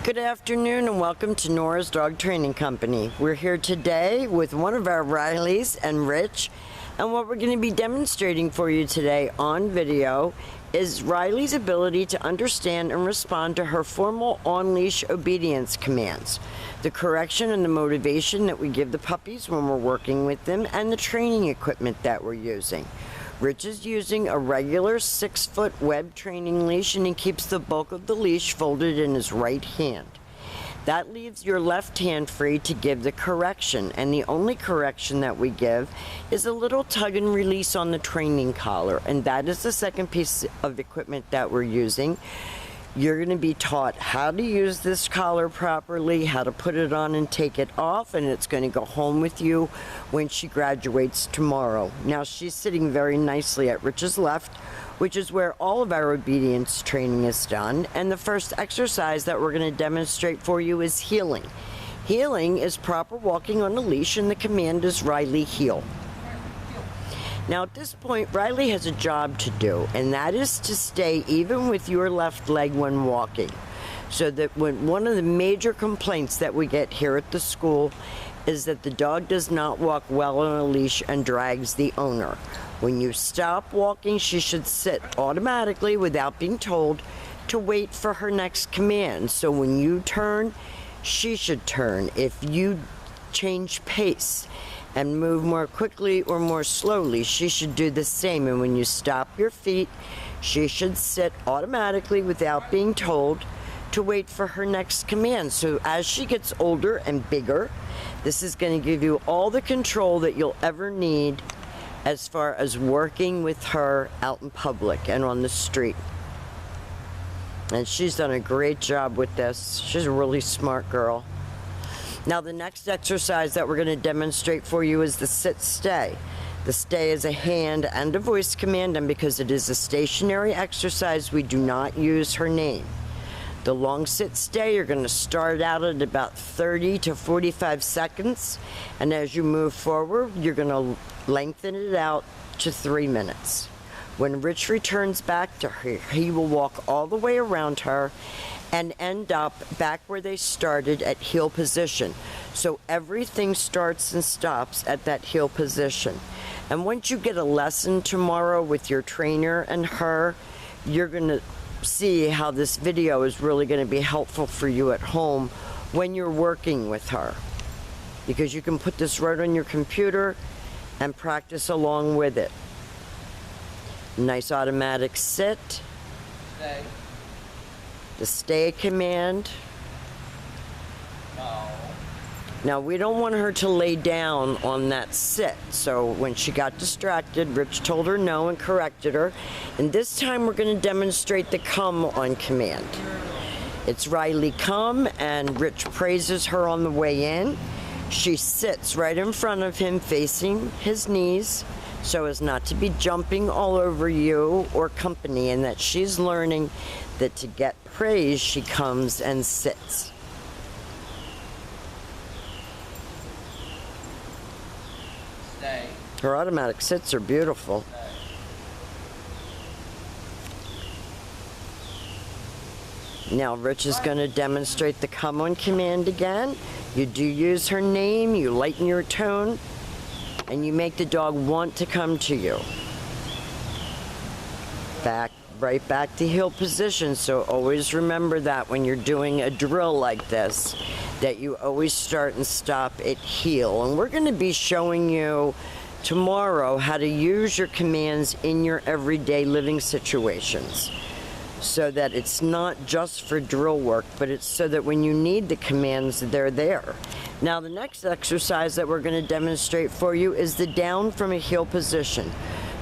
Good afternoon and welcome to Nora's Dog Training Company. We're here today with one of our Rileys and Rich, and what we're going to be demonstrating for you today on video is Riley's ability to understand and respond to her formal on-leash obedience commands, the correction and the motivation that we give the puppies when we're working with them, and the training equipment that we're using. Rich is using a regular 6-foot web training leash, and he keeps the bulk of the leash folded in his right hand. That leaves your left hand free to give the correction, and the only correction that we give is a little tug and release on the training collar, and that is the second piece of equipment that we're using. You're going to be taught how to use this collar properly, how to put it on and take it off, and it's going to go home with you when she graduates tomorrow. Now, she's sitting very nicely at Rich's left, which is where all of our obedience training is done. And the first exercise that we're going to demonstrate for you is heeling. Heeling is proper walking on a leash, and the command is Riley, heel. Now at this point, Riley has a job to do, and that is to stay even with your left leg when walking. So that when one of the major complaints that we get here at the school is that the dog does not walk well on a leash and drags the owner. When you stop walking, she should sit automatically without being told to wait for her next command. So when you turn, she should turn. If you change pace and move more quickly or more slowly, she should do the same. And when you stop your feet, she should sit automatically without being told to wait for her next command. So as she gets older and bigger, this is going to give you all the control that you'll ever need as far as working with her out in public and on the street. And she's done a great job with this. She's a really smart girl. Now the next exercise that we're going to demonstrate for you is the sit-stay. The stay is a hand and a voice command, and because it is a stationary exercise, we do not use her name. The long sit-stay, you're going to start out at about 30 to 45 seconds, and as you move forward, you're going to lengthen it out to 3 minutes. When Rich returns back to her, he will walk all the way around her and end up back where they started at heel position. So everything starts and stops at that heel position. And once you get a lesson tomorrow with your trainer and her, you're going to see how this video is really going to be helpful for you at home when you're working with her. Because you can put this right on your computer and practice along with it. Nice automatic sit. Stay. The stay command. No. Now we don't want her to lay down on that sit, so when she got distracted, Rich told her no and corrected her. And this time we're going to demonstrate the come on command. It's Riley come, and Rich praises her on the way in. She sits right in front of him facing his knees so as not to be jumping all over you or company, and that she's learning that to get praise, she comes and sits. Stay. Her automatic sits are beautiful. Now Rich is going to demonstrate the come on command again. You do use her name, you lighten your tone, and you make the dog want to come to you. Right back to heel position, so always remember that when you're doing a drill like this, that you always start and stop at heel. And we're going to be showing you tomorrow how to use your commands in your everyday living situations, so that it's not just for drill work, but it's so that when you need the commands, they're there. Now the next exercise that we're going to demonstrate for you is the down from a heel position.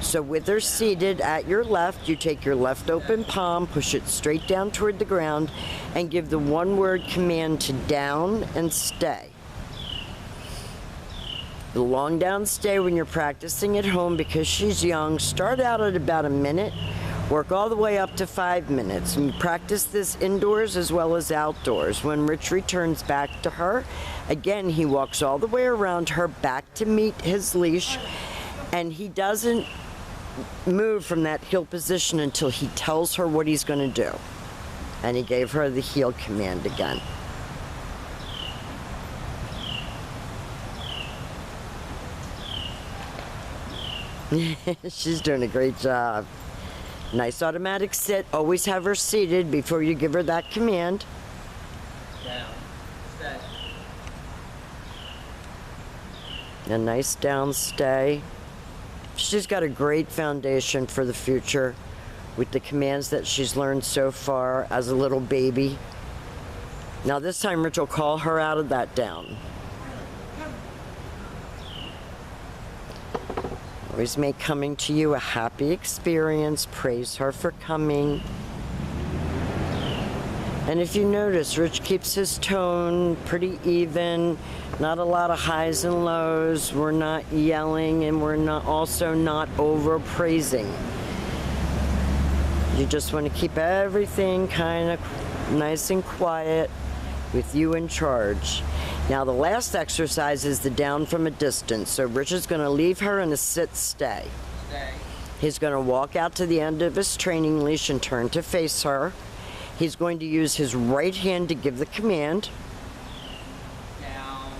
So with her seated at your left, you take your left open palm, push it straight down toward the ground, and give the one-word command to down and stay. The long down stay when you're practicing at home, because she's young, start out at about a minute, work all the way up to 5 minutes, and practice this indoors as well as outdoors. When Rich returns back to her, again, he walks all the way around her back to meet his leash, and he doesn't move from that heel position until he tells her what he's going to do. And he gave her the heel command again. She's doing a great job. Nice automatic sit. Always have her seated before you give her that command. Down. Stay. A nice down stay. She's got a great foundation for the future with the commands that she's learned so far as a little baby. Now this time Rich will call her out of that down. Always make coming to you a happy experience. Praise her for coming. And if you notice, Rich keeps his tone pretty even. Not a lot of highs and lows. We're not yelling, and we're not also not over praising. You just want to keep everything kind of nice and quiet with you in charge. Now the last exercise is the down from a distance. So Rich is going to leave her in a sit stay. Stay. He's going to walk out to the end of his training leash and turn to face her. He's going to use his right hand to give the command. Down.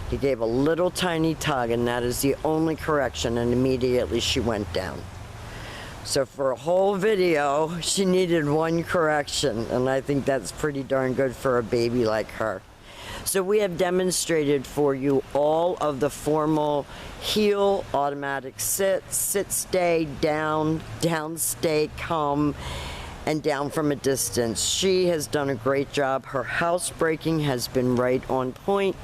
He gave a little tiny tug, and that is the only correction, and immediately she went down. So for a whole video, she needed one correction, and I think that's pretty darn good for a baby like her. So we have demonstrated for you all of the formal heel, automatic sit, sit stay, down, down stay, come, and down from a distance. She has done a great job. Her house breaking has been right on point.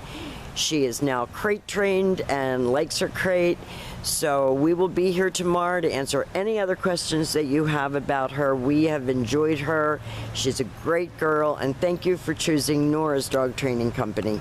She is now crate trained and likes her crate. So we will be here tomorrow to answer any other questions that you have about her. We have enjoyed her. She's a great girl, and thank you for choosing Nora's Dog Training Company.